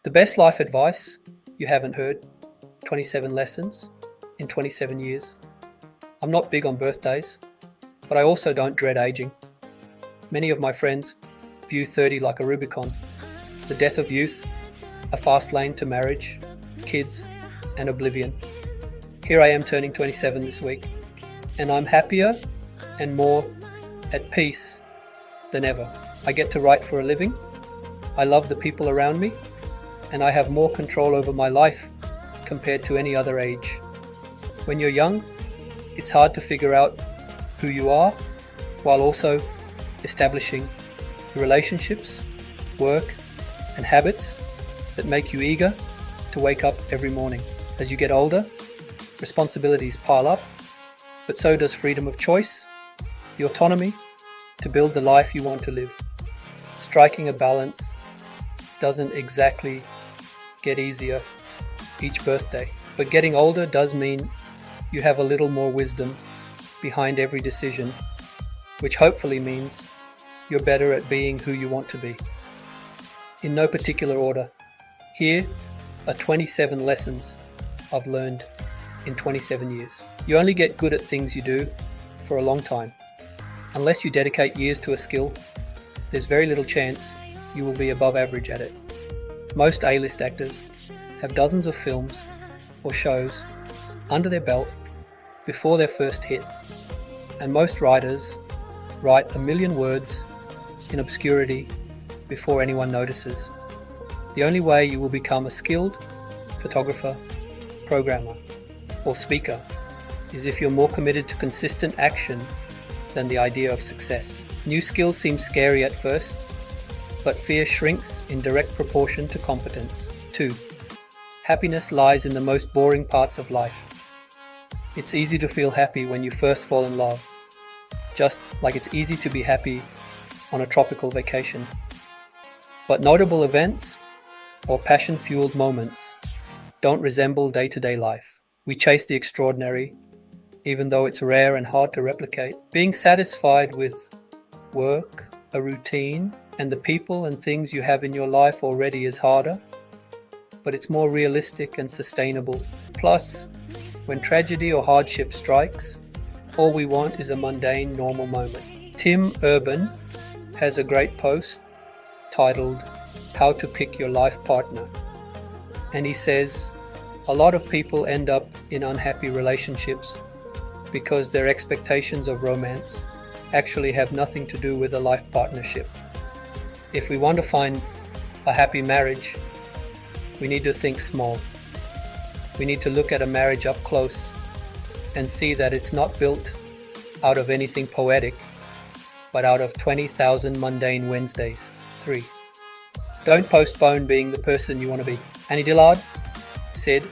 The best life advice you haven't heard, 27 lessons in 27 years. I'm not big on birthdays, but I also don't dread aging. Many of my friends view 30 like a Rubicon, the death of youth, a fast lane to marriage, kids, and oblivion. Here I am turning 27 this week, and I'm happier and more at peace than ever. I get to write for a living, I love the people around me, and I have more control over my life compared to any other age. When you're young, it's hard to figure out who you are while also establishing the relationships, work, and habits that make you eager to wake up every morning. As you get older, responsibilities pile up, but so does freedom of choice, the autonomy to build the life you want to live. Striking a balance doesn't exactly get easier each birthday, but getting older does mean you have a little more wisdom behind every decision, which hopefully means you're better at being who you want to be. In no particular order, here are 27 lessons I've learned in 27 years. You only get good at things you do for a long time. Unless you dedicate years to a skill, there's very little chance you will be above average at it. Most A-list actors have dozens of films or shows under their belt before their first hit, and most writers write 1 million words in obscurity before anyone notices. The only way you will become a skilled photographer, programmer, or speaker is if you're more committed to consistent action than the idea of success. New skills seem scary at first, but fear shrinks in direct proportion to competence. 2. Happiness lies in the most boring parts of life. It's easy to feel happy when you first fall in love, just like it's easy to be happy on a tropical vacation. But notable events or passion-fueled moments don't resemble day-to-day life. We chase the extraordinary, even though it's rare and hard to replicate. Being satisfied with work, a routine, and the people and things you have in your life already is harder, but it's more realistic and sustainable. Plus, when tragedy or hardship strikes, all we want is a mundane, normal moment. Tim Urban has a great post titled How to Pick Your Life Partner, and he says, a lot of people end up in unhappy relationships because their expectations of romance actually have nothing to do with a life partnership. If we want to find a happy marriage, we need to think small. We need to look at a marriage up close and see that it's not built out of anything poetic, but out of 20,000 mundane Wednesdays. 3. Don't postpone being the person you want to be. Annie Dillard said,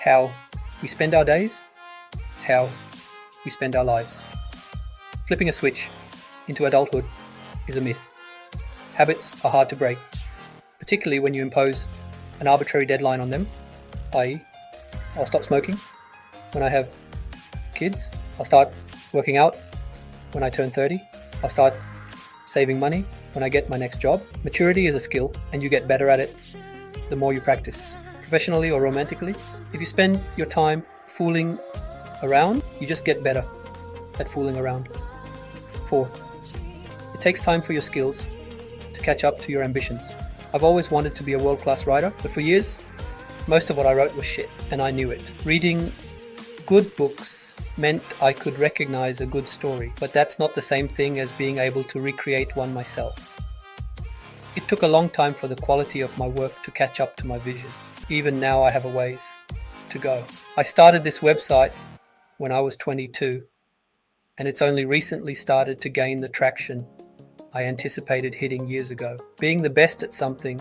how we spend our days is how we spend our lives. Flipping a switch into adulthood is a myth. Habits are hard to break, particularly when you impose an arbitrary deadline on them, i.e., I'll stop smoking when I have kids, I'll start working out when I turn 30, I'll start saving money when I get my next job. Maturity is a skill, and you get better at it the more you practice. Professionally or romantically, if you spend your time fooling around, you just get better at fooling around. 4. It takes time for your skills to catch up to your ambitions. I've always wanted to be a world-class writer, but for years, most of what I wrote was shit, and I knew it. Reading good books meant I could recognize a good story, but that's not the same thing as being able to recreate one myself. It took a long time for the quality of my work to catch up to my vision. Even now I have a ways to go. I started this website when I was 22, and it's only recently started to gain the traction I anticipated hitting years ago. Being the best at something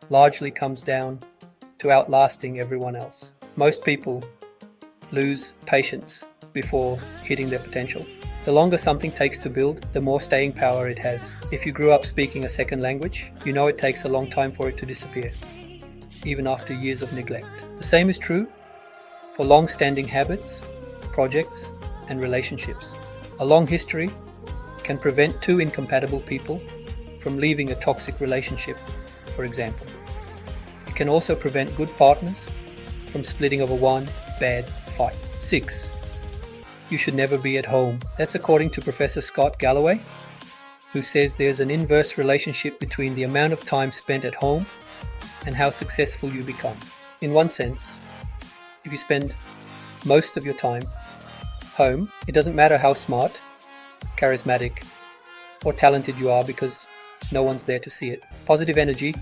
largely comes down to outlasting everyone else. Most people lose patience before hitting their potential. The longer something takes to build, the more staying power it has. If you grew up speaking a second language, you know it takes a long time for it to disappear, even after years of neglect. The same is true for long-standing habits, projects, and relationships. A long history can prevent two incompatible people from leaving a toxic relationship, for example. It can also prevent good partners from splitting over one bad fight. 6. You should never be at home. That's according to Professor Scott Galloway, who says there's an inverse relationship between the amount of time spent at home and how successful you become. In one sense, if you spend most of your time home, it doesn't matter how smart, charismatic, or talented you are because no one's there to see it. Positive energy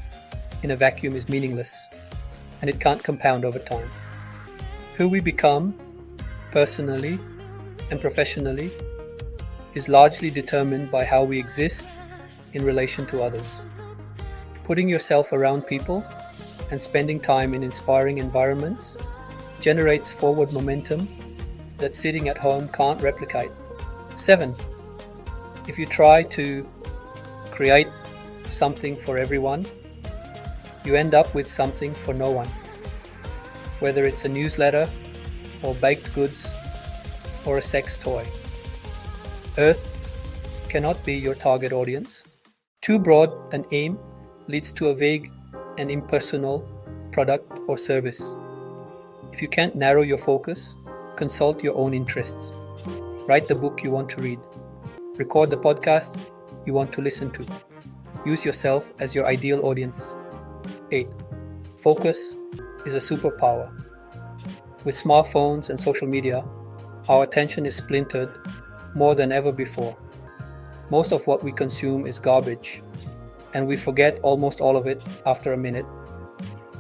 in a vacuum is meaningless, and it can't compound over time. Who we become, personally and professionally, is largely determined by how we exist in relation to others. Putting yourself around people and spending time in inspiring environments generates forward momentum that sitting at home can't replicate. 7. If you try to create something for everyone, you end up with something for no one. Whether it's a newsletter or baked goods or a sex toy. Earth cannot be your target audience. Too broad an aim leads to a vague and impersonal product or service. If you can't narrow your focus, consult your own interests. Write the book you want to read. Record the podcast you want to listen to. Use yourself as your ideal audience. 8. Focus is a superpower. With smartphones and social media, our attention is splintered more than ever before. Most of what we consume is garbage, and we forget almost all of it after a minute.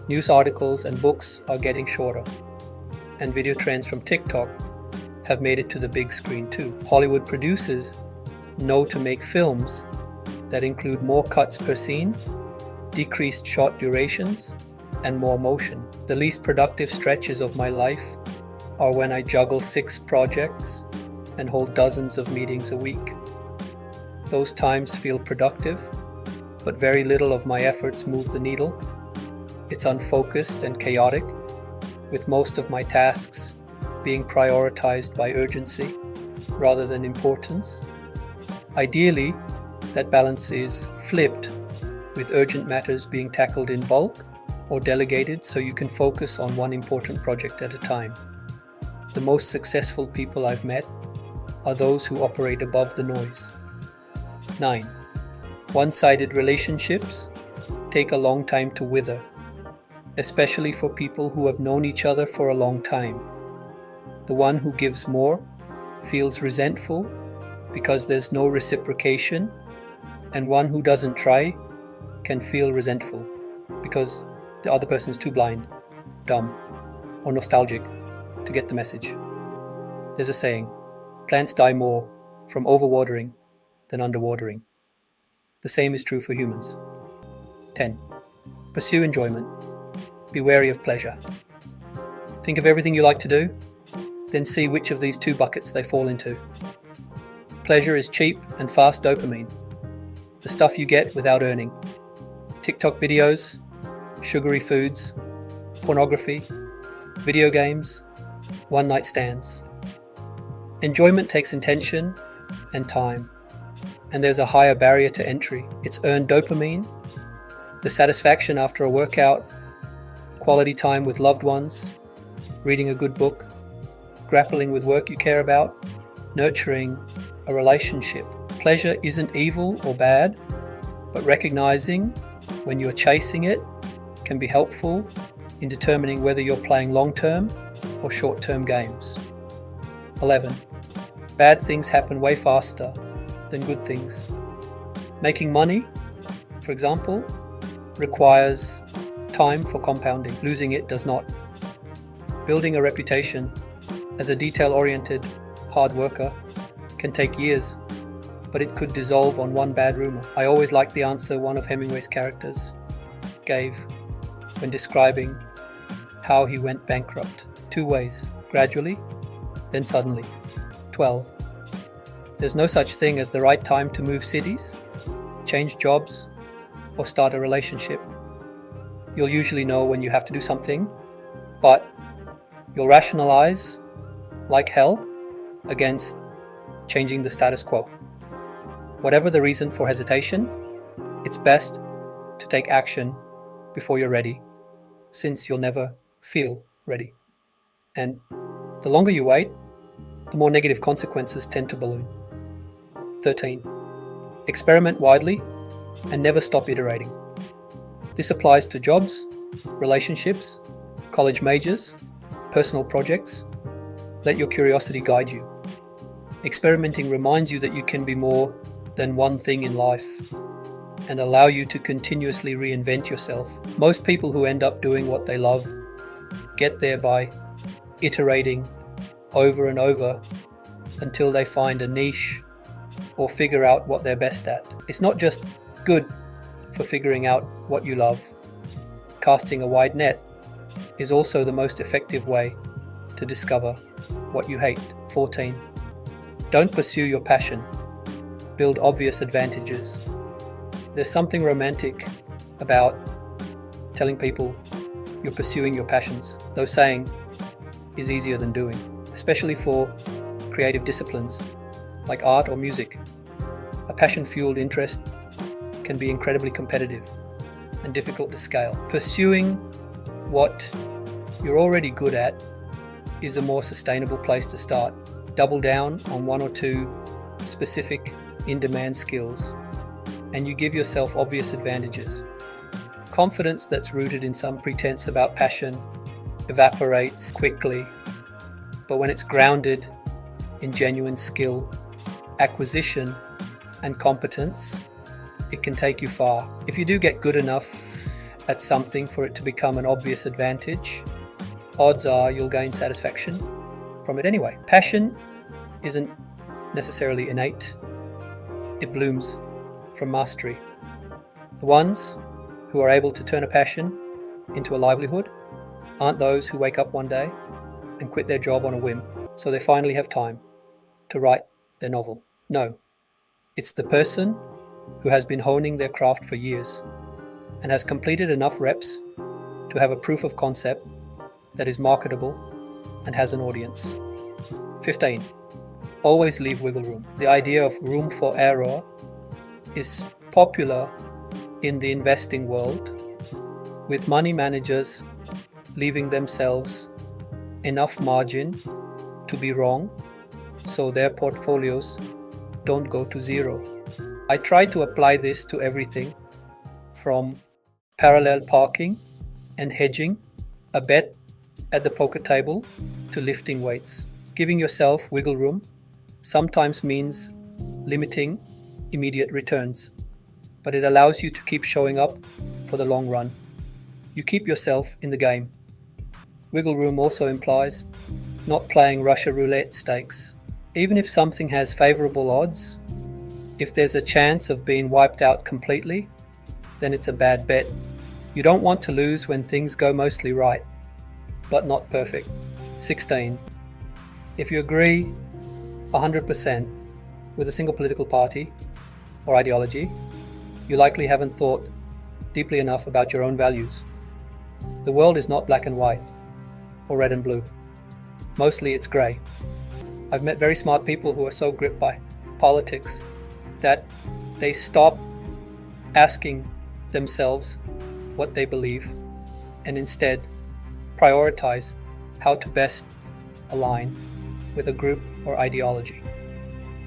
News articles and books are getting shorter, and video trends from TikTok have made it to the big screen too. Hollywood producers know to make films that include more cuts per scene, decreased shot durations, and more motion. The least productive stretches of my life are when I juggle 6 projects and hold dozens of meetings a week. Those times feel productive, but very little of my efforts move the needle. It's unfocused and chaotic, with most of my tasks being prioritized by urgency rather than importance. Ideally, that balance is flipped, with urgent matters being tackled in bulk or delegated so you can focus on one important project at a time. The most successful people I've met are those who operate above the noise. 9. One-sided relationships take a long time to wither, especially for people who have known each other for a long time. The one who gives more feels resentful because there's no reciprocation, and one who doesn't try can feel resentful because the other person is too blind, dumb, or nostalgic to get the message. There's a saying, plants die more from overwatering than underwatering. The same is true for humans. 10. Pursue enjoyment. Be wary of pleasure. Think of everything you like to do, then see which of these 2 buckets they fall into. Pleasure is cheap and fast dopamine, the stuff you get without earning. TikTok videos, sugary foods, pornography, video games, one-night stands. Enjoyment takes intention and time, and there's a higher barrier to entry. It's earned dopamine, the satisfaction after a workout, quality time with loved ones, reading a good book, grappling with work you care about, nurturing a relationship. Pleasure isn't evil or bad, but recognizing when you're chasing it can be helpful in determining whether you're playing long-term or short-term games. 11. Bad things happen way faster than good things. Making money, for example, requires time for compounding. Losing it does not. Building a reputation as a detail-oriented hard worker can take years, but it could dissolve on one bad rumor. I always liked the answer one of Hemingway's characters gave when describing how he went bankrupt. 2 ways, gradually, then suddenly. 12. There's no such thing as the right time to move cities, change jobs, or start a relationship. You'll usually know when you have to do something, but you'll rationalize, like hell, against changing the status quo. Whatever the reason for hesitation, it's best to take action before you're ready since you'll never feel ready. And the longer you wait, the more negative consequences tend to balloon. 13. Experiment widely and never stop iterating. This applies to jobs, relationships, college majors, personal projects. Let your curiosity guide you. Experimenting reminds you that you can be more than one thing in life and allow you to continuously reinvent yourself. Most people who end up doing what they love get there by iterating over and over until they find a niche or figure out what they're best at. It's not just good for figuring out what you love. Casting a wide net is also the most effective way to discover what you hate. 14. Don't pursue your passion. Build obvious advantages. There's something romantic about telling people you're pursuing your passions, though saying is easier than doing, especially for creative disciplines like art or music. A passion-fueled interest can be incredibly competitive and difficult to scale. Pursuing what you're already good at is a more sustainable place to start. Double down on one or two specific in-demand skills, and you give yourself obvious advantages. Confidence that's rooted in some pretense about passion evaporates quickly, but when it's grounded in genuine skill, acquisition, and competence, it can take you far. If you do get good enough at something for it to become an obvious advantage, odds are you'll gain satisfaction from it anyway. Passion isn't necessarily innate. It blooms from mastery. The ones who are able to turn a passion into a livelihood aren't those who wake up one day and quit their job on a whim so they finally have time to write their novel. No, it's the person who has been honing their craft for years and has completed enough reps to have a proof of concept that is marketable and has an audience. 15. Always leave wiggle room. The idea of room for error is popular in the investing world, with money managers leaving themselves enough margin to be wrong so their portfolios don't go to zero. I try to apply this to everything from parallel parking and hedging, a bet at the poker table, to lifting weights. Giving yourself wiggle room sometimes means limiting immediate returns, but it allows you to keep showing up for the long run. You keep yourself in the game. Wiggle room also implies not playing Russia roulette stakes. Even if something has favorable odds, if there's a chance of being wiped out completely, then it's a bad bet. You don't want to lose when things go mostly right, but not perfect. 16. If you agree 100% with a single political party or ideology, you likely haven't thought deeply enough about your own values. The world is not black and white or red and blue. Mostly it's grey. I've met very smart people who are so gripped by politics that they stop asking themselves what they believe and instead prioritize how to best align with a group or ideology.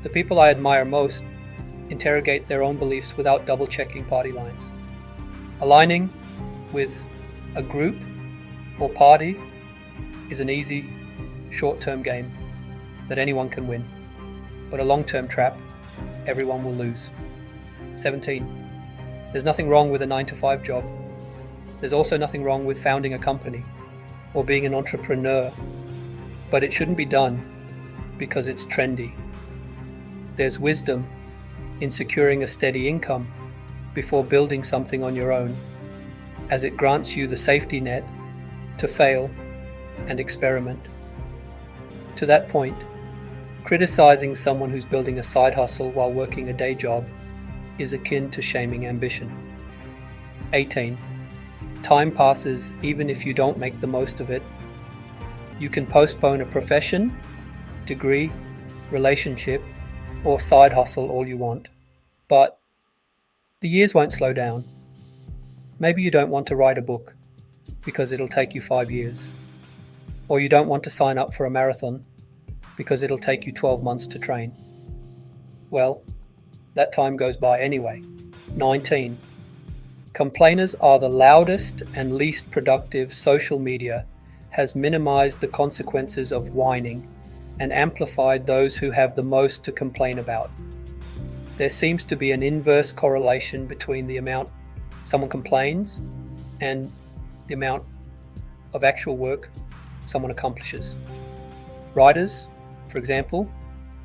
The people I admire most interrogate their own beliefs without double-checking party lines. Aligning with a group or party is an easy, short-term game that anyone can win, but a long-term trap everyone will lose. 17. There's nothing wrong with a 9-to-5 job. There's also nothing wrong with founding a company or being an entrepreneur, but it shouldn't be done because it's trendy. There's wisdom in securing a steady income before building something on your own, as it grants you the safety net to fail and experiment. To that point, criticizing someone who's building a side hustle while working a day job is akin to shaming ambition. 18. Time passes even if you don't make the most of it. You can postpone a profession, degree, relationship, or side hustle all you want, but the years won't slow down. Maybe you don't want to write a book, because it'll take you 5 years. Or you don't want to sign up for a marathon because it'll take you 12 months to train. Well, that time goes by anyway. 19. Complainers are the loudest and least productive. Social media has minimized the consequences of whining and amplified those who have the most to complain about. There seems to be an inverse correlation between the amount someone complains and the amount of actual work someone accomplishes. Writers, for example,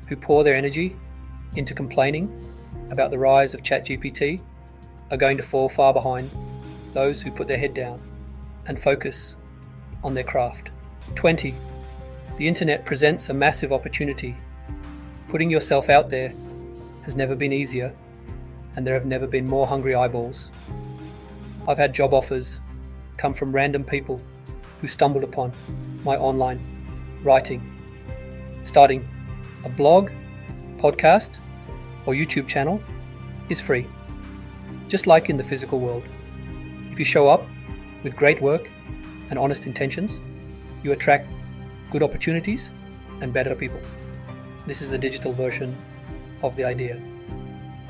who pour their energy into complaining about the rise of ChatGPT are going to fall far behind those who put their head down and focus on their craft. 20. The internet presents a massive opportunity. Putting yourself out there has never been easier, and there have never been more hungry eyeballs. I've had job offers come from random people who stumbled upon my online writing. Starting a blog, podcast, or YouTube channel is free, just like in the physical world. If you show up with great work and honest intentions, you attract good opportunities and better people. This is the digital version of the idea.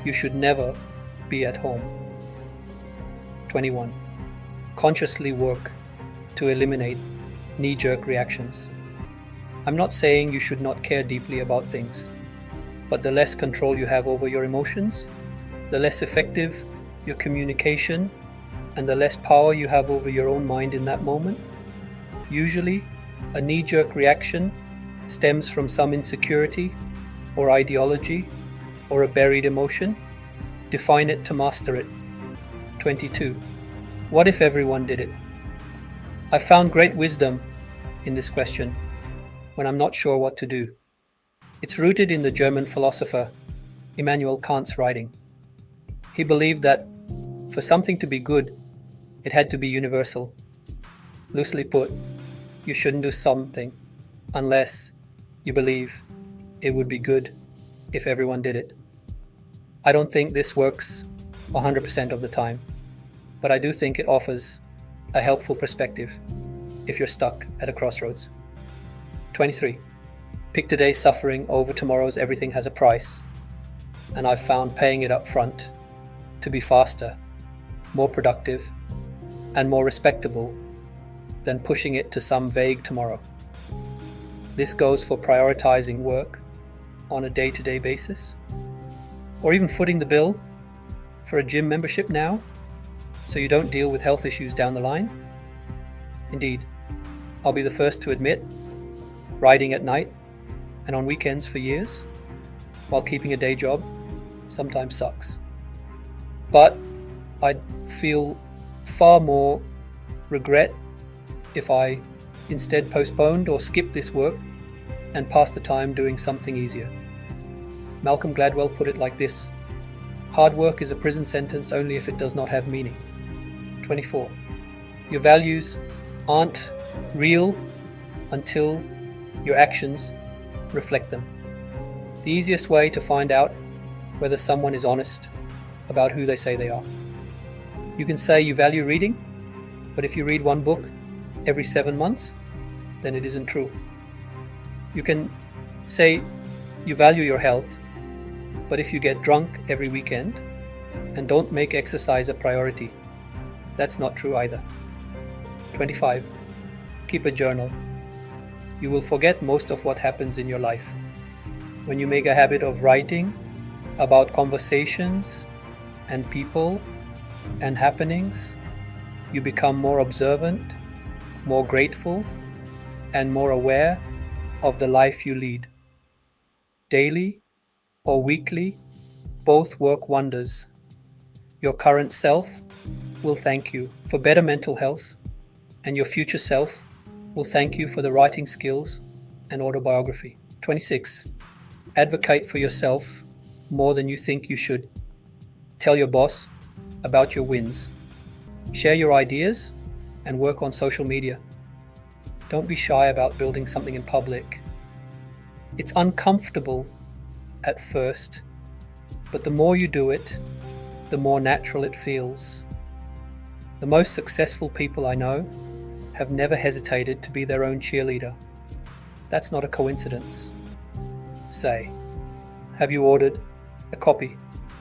You should never be at home. 21. Consciously work to eliminate knee-jerk reactions. I'm not saying you should not care deeply about things, but the less control you have over your emotions, the less effective your communication, and the less power you have over your own mind in that moment. Usually, a knee-jerk reaction stems from some insecurity or ideology or a buried emotion. Define it to master it. 22. What if everyone did it? I found great wisdom in this question when I'm not sure what to do. It's rooted in the German philosopher Immanuel Kant's writing. He believed that for something to be good, it had to be universal. Loosely put, you shouldn't do something unless you believe it would be good if everyone did it. I don't think this works 100% of the time, but I do think it offers a helpful perspective if you're stuck at a crossroads. 23. Pick today's suffering over tomorrow's everything has a price, and I've found paying it up front to be faster, more productive, and more respectable than pushing it to some vague tomorrow. This goes for prioritizing work on a day-to-day basis, or even footing the bill for a gym membership now so you don't deal with health issues down the line. Indeed, I'll be the first to admit, riding at night and on weekends for years while keeping a day job sometimes sucks. But I'd feel far more regret if I instead postponed or skipped this work and passed the time doing something easier. Malcolm Gladwell put it like this: hard work is a prison sentence only if it does not have meaning. 24. Your values aren't real until your actions reflect them. The easiest way to find out whether someone is honest about who they say they are. You can say you value reading, but if you read one book every 7 months, then it isn't true. You can say you value your health, but if you get drunk every weekend and don't make exercise a priority, that's not true either. 25. Keep a journal. You will forget most of what happens in your life. When you make a habit of writing about conversations and people and happenings, you become more observant, more grateful, and more aware of the life you lead. Daily or weekly, both work wonders. Your current self will thank you for better mental health, and your future self will thank you for the writing skills and autobiography. 26. Advocate for yourself more than you think you should. Tell your boss about your wins. Share your ideas and work on social media. Don't be shy about building something in public. It's uncomfortable at first, but the more you do it, the more natural it feels. The most successful people I know have never hesitated to be their own cheerleader. That's not a coincidence. Say, have you ordered a copy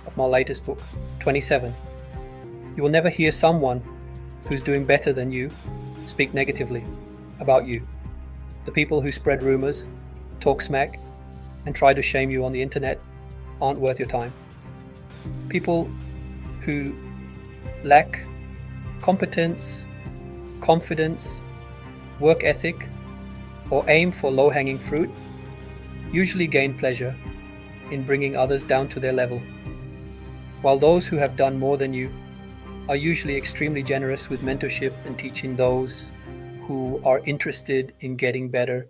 of my latest book, 27? You will never hear someone who's doing better than you speak negatively about you. The people who spread rumors, talk smack, and try to shame you on the internet aren't worth your time. People who lack competence, confidence, work ethic, or aim for low-hanging fruit usually gain pleasure in bringing others down to their level, while those who have done more than you are usually extremely generous with mentorship and teaching those who are interested in getting better.